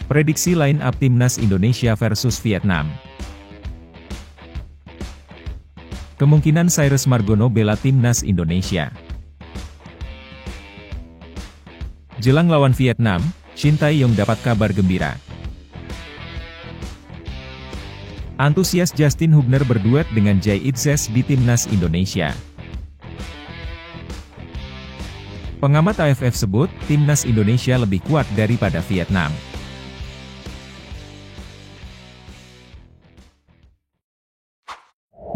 Prediksi line up Timnas Indonesia versus Vietnam. Kemungkinan Cyrus Margono bela Timnas Indonesia. Jelang lawan Vietnam, Shin Tae-yong dapat kabar gembira. Antusias Justin Hubner berduet dengan Jay Itzes di Timnas Indonesia. Pengamat AFF sebut, Timnas Indonesia lebih kuat daripada Vietnam.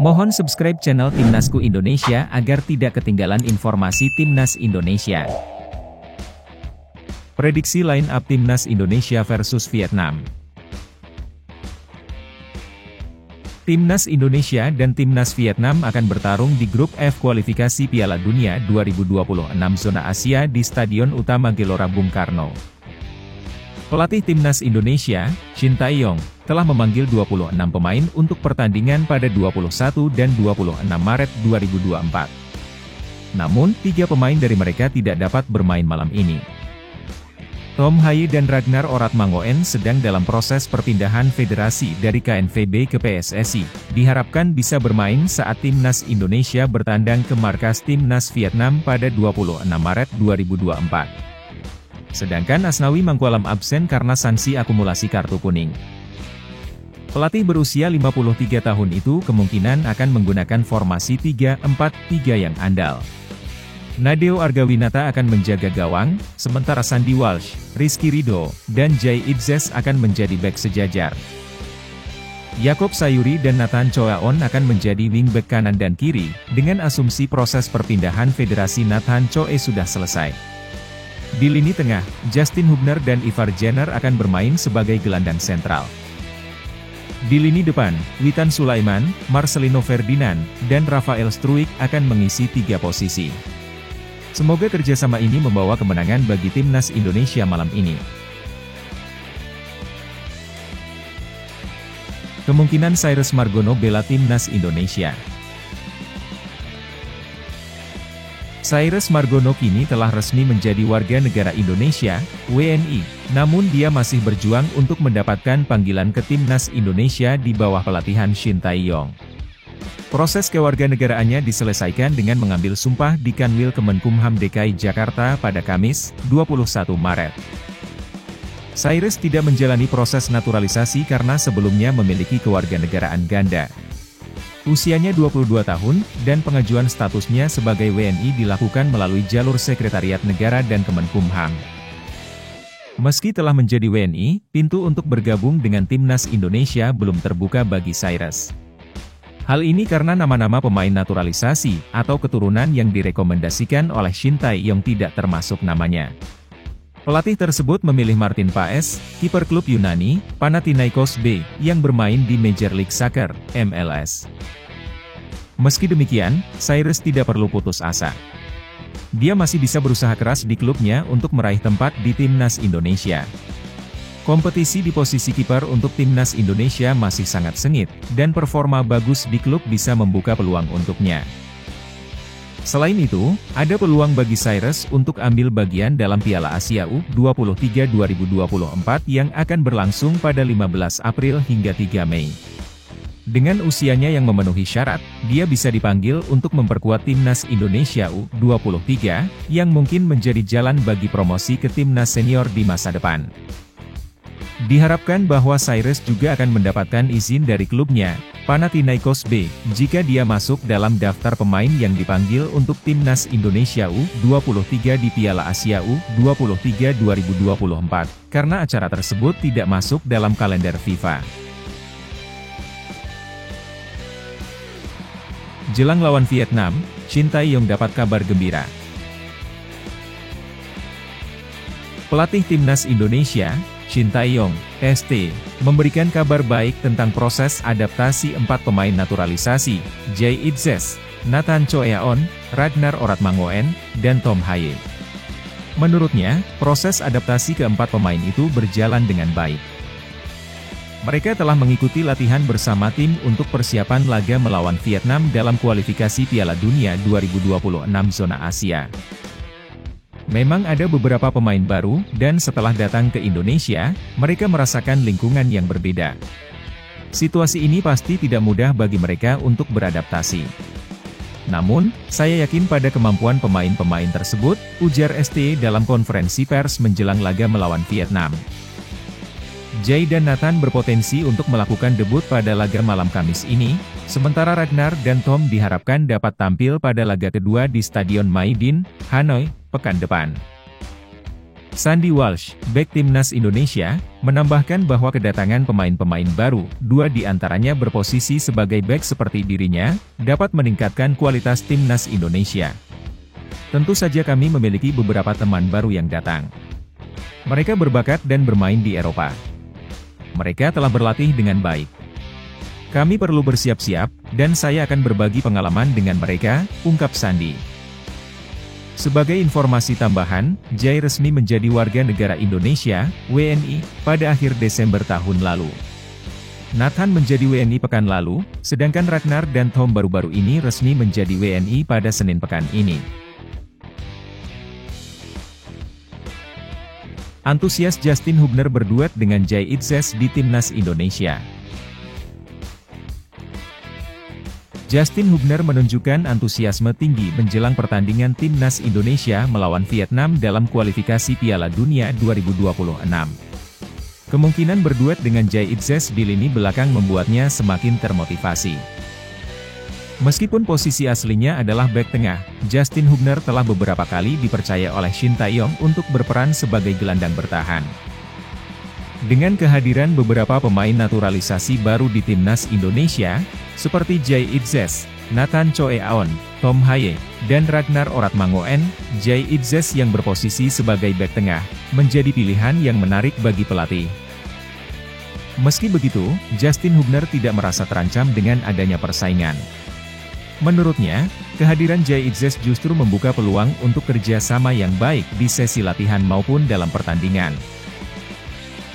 Mohon subscribe channel Timnasku Indonesia agar tidak ketinggalan informasi Timnas Indonesia. Prediksi line up Timnas Indonesia versus Vietnam. Timnas Indonesia dan Timnas Vietnam akan bertarung di grup F kualifikasi Piala Dunia 2026 zona Asia di Stadion Utama Gelora Bung Karno. Pelatih Timnas Indonesia, Shin Tae-yong, telah memanggil 26 pemain untuk pertandingan pada 21 dan 26 Maret 2024. Namun, 3 pemain dari mereka tidak dapat bermain malam ini. Tom Haye dan Ragnar Oratmangoen sedang dalam proses perpindahan federasi dari KNVB ke PSSI, diharapkan bisa bermain saat Timnas Indonesia bertandang ke markas Timnas Vietnam pada 26 Maret 2024. Sedangkan Asnawi Mangkualam absen karena sanksi akumulasi kartu kuning. Pelatih berusia 53 tahun itu kemungkinan akan menggunakan formasi 3-4-3 yang andal. Nadeo Argawinata akan menjaga gawang, sementara Sandy Walsh, Rizky Ridho, dan Jay Itzes akan menjadi bek sejajar. Yakob Sayuri dan Nathan Choaon akan menjadi wingback kanan dan kiri, dengan asumsi proses perpindahan federasi Nathan Choe sudah selesai. Di lini tengah, Justin Hubner dan Ivar Jenner akan bermain sebagai gelandang sentral. Di lini depan, Witan Sulaiman, Marcelino Ferdinand, dan Rafael Struijk akan mengisi 3 posisi. Semoga kerjasama ini membawa kemenangan bagi Timnas Indonesia malam ini. Kemungkinan Cyrus Margono bela Timnas Indonesia. Cyrus Margono kini telah resmi menjadi warga negara Indonesia, WNI, namun dia masih berjuang untuk mendapatkan panggilan ke Timnas Indonesia di bawah pelatihan Shin Tae-yong. Proses kewarganegaraannya diselesaikan dengan mengambil sumpah di Kanwil Kemenkumham DKI Jakarta pada Kamis, 21 Maret. Cyrus tidak menjalani proses naturalisasi karena sebelumnya memiliki kewarganegaraan ganda. Usianya 22 tahun, dan pengajuan statusnya sebagai WNI dilakukan melalui jalur Sekretariat Negara dan Kemenkumham. Meski telah menjadi WNI, pintu untuk bergabung dengan Timnas Indonesia belum terbuka bagi Cyrus. Hal ini karena nama-nama pemain naturalisasi, atau keturunan yang direkomendasikan oleh Shin Tae-yong tidak termasuk namanya. Pelatih tersebut memilih Martin Paes, kiper klub Yunani, Panathinaikos B, yang bermain di Major League Soccer, MLS. Meski demikian, Cyrus tidak perlu putus asa. Dia masih bisa berusaha keras di klubnya untuk meraih tempat di Timnas Indonesia. Kompetisi di posisi kiper untuk Timnas Indonesia masih sangat sengit, dan performa bagus di klub bisa membuka peluang untuknya. Selain itu, ada peluang bagi Cyrus untuk ambil bagian dalam Piala Asia U23 2024 yang akan berlangsung pada 15 April hingga 3 Mei. Dengan usianya yang memenuhi syarat, dia bisa dipanggil untuk memperkuat Timnas Indonesia U23, yang mungkin menjadi jalan bagi promosi ke Timnas Senior di masa depan. Diharapkan bahwa Cyrus juga akan mendapatkan izin dari klubnya, Panathinaikos B, jika dia masuk dalam daftar pemain yang dipanggil untuk Timnas Indonesia U23 di Piala Asia U23 2024, karena acara tersebut tidak masuk dalam kalender FIFA. Jelang lawan Vietnam, Shin Tae-yong dapat kabar gembira. Pelatih Timnas Indonesia, Shin Tae-yong, ST, memberikan kabar baik tentang proses adaptasi 4 pemain naturalisasi, Jay Itzes, Nathan Choaon, Ragnar Oratmangoen, dan Tom Haye. Menurutnya, proses adaptasi keempat pemain itu berjalan dengan baik. Mereka telah mengikuti latihan bersama tim untuk persiapan laga melawan Vietnam dalam kualifikasi Piala Dunia 2026 zona Asia. Memang ada beberapa pemain baru, dan setelah datang ke Indonesia, mereka merasakan lingkungan yang berbeda. Situasi ini pasti tidak mudah bagi mereka untuk beradaptasi. Namun, saya yakin pada kemampuan pemain-pemain tersebut, ujar ST dalam konferensi pers menjelang laga melawan Vietnam. Jay dan Nathan berpotensi untuk melakukan debut pada laga malam Kamis ini, sementara Ragnar dan Tom diharapkan dapat tampil pada laga kedua di Stadion Mai Dinh, Hanoi, pekan depan. Sandy Walsh, bek timnas Indonesia, menambahkan bahwa kedatangan pemain-pemain baru, 2 di antaranya berposisi sebagai bek seperti dirinya, dapat meningkatkan kualitas timnas Indonesia. Tentu saja kami memiliki beberapa teman baru yang datang. Mereka berbakat dan bermain di Eropa. Mereka telah berlatih dengan baik. Kami perlu bersiap-siap, dan saya akan berbagi pengalaman dengan mereka, ungkap Sandy. Sebagai informasi tambahan, Jay resmi menjadi warga negara Indonesia, WNI, pada akhir Desember tahun lalu. Nathan menjadi WNI pekan lalu, sedangkan Ragnar dan Tom baru-baru ini resmi menjadi WNI pada Senin pekan ini. Antusias Justin Hubner berduet dengan Jay Itzes di Timnas Indonesia. Justin Hubner menunjukkan antusiasme tinggi menjelang pertandingan Timnas Indonesia melawan Vietnam dalam kualifikasi Piala Dunia 2026. Kemungkinan berduet dengan Jay Itzes di lini belakang membuatnya semakin termotivasi. Meskipun posisi aslinya adalah bek tengah, Justin Hubner telah beberapa kali dipercaya oleh Shin Tae-yong untuk berperan sebagai gelandang bertahan. Dengan kehadiran beberapa pemain naturalisasi baru di Timnas Indonesia, seperti Jay Itzes, Nathan Choe Aon, Tom Haye, dan Ragnar Oratmangoen, Jay Itzes yang berposisi sebagai bek tengah, menjadi pilihan yang menarik bagi pelatih. Meski begitu, Justin Hubner tidak merasa terancam dengan adanya persaingan. Menurutnya, kehadiran Jay Itzes justru membuka peluang untuk kerjasama yang baik di sesi latihan maupun dalam pertandingan.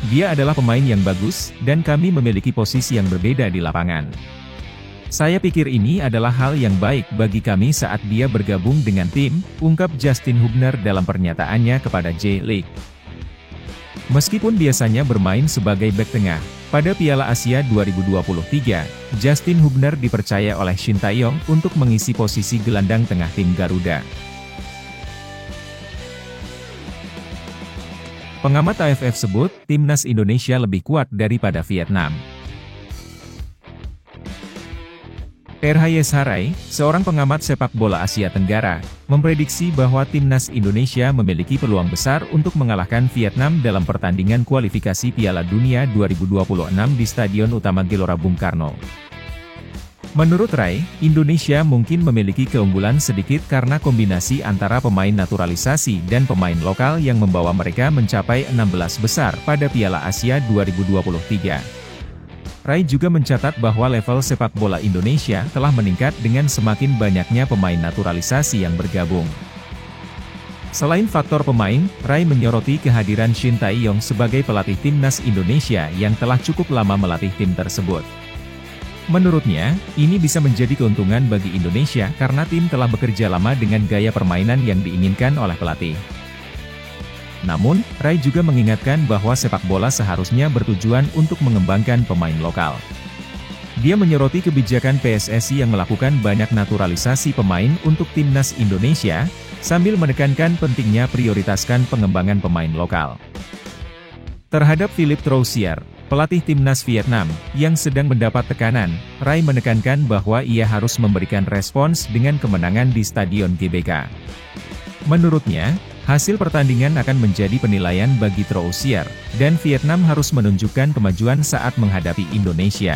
Dia adalah pemain yang bagus, dan kami memiliki posisi yang berbeda di lapangan. Saya pikir ini adalah hal yang baik bagi kami saat dia bergabung dengan tim, ungkap Justin Hubner dalam pernyataannya kepada J-League. Meskipun biasanya bermain sebagai bek tengah, pada Piala Asia 2023, Justin Hubner dipercaya oleh Shin Tae-yong untuk mengisi posisi gelandang tengah tim Garuda. Pengamat AFF sebut, Timnas Indonesia lebih kuat daripada Vietnam. Erhayes Harai, seorang pengamat sepak bola Asia Tenggara, memprediksi bahwa Timnas Indonesia memiliki peluang besar untuk mengalahkan Vietnam dalam pertandingan kualifikasi Piala Dunia 2026 di Stadion Utama Gelora Bung Karno. Menurut Rai, Indonesia mungkin memiliki keunggulan sedikit karena kombinasi antara pemain naturalisasi dan pemain lokal yang membawa mereka mencapai 16 besar pada Piala Asia 2023. Rai juga mencatat bahwa level sepak bola Indonesia telah meningkat dengan semakin banyaknya pemain naturalisasi yang bergabung. Selain faktor pemain, Rai menyoroti kehadiran Shin Tae-yong sebagai pelatih Timnas Indonesia yang telah cukup lama melatih tim tersebut. Menurutnya, ini bisa menjadi keuntungan bagi Indonesia karena tim telah bekerja lama dengan gaya permainan yang diinginkan oleh pelatih. Namun, Rai juga mengingatkan bahwa sepak bola seharusnya bertujuan untuk mengembangkan pemain lokal. Dia menyoroti kebijakan PSSI yang melakukan banyak naturalisasi pemain untuk Timnas Indonesia, sambil menekankan pentingnya prioritaskan pengembangan pemain lokal. Terhadap Philippe Troussier, pelatih Timnas Vietnam, yang sedang mendapat tekanan, Rai menekankan bahwa ia harus memberikan respons dengan kemenangan di Stadion GBK. Menurutnya, hasil pertandingan akan menjadi penilaian bagi Troussier, dan Vietnam harus menunjukkan kemajuan saat menghadapi Indonesia.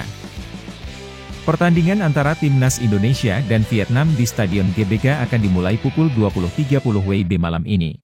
Pertandingan antara Timnas Indonesia dan Vietnam di Stadion GBK akan dimulai pukul 20.30 WIB malam ini.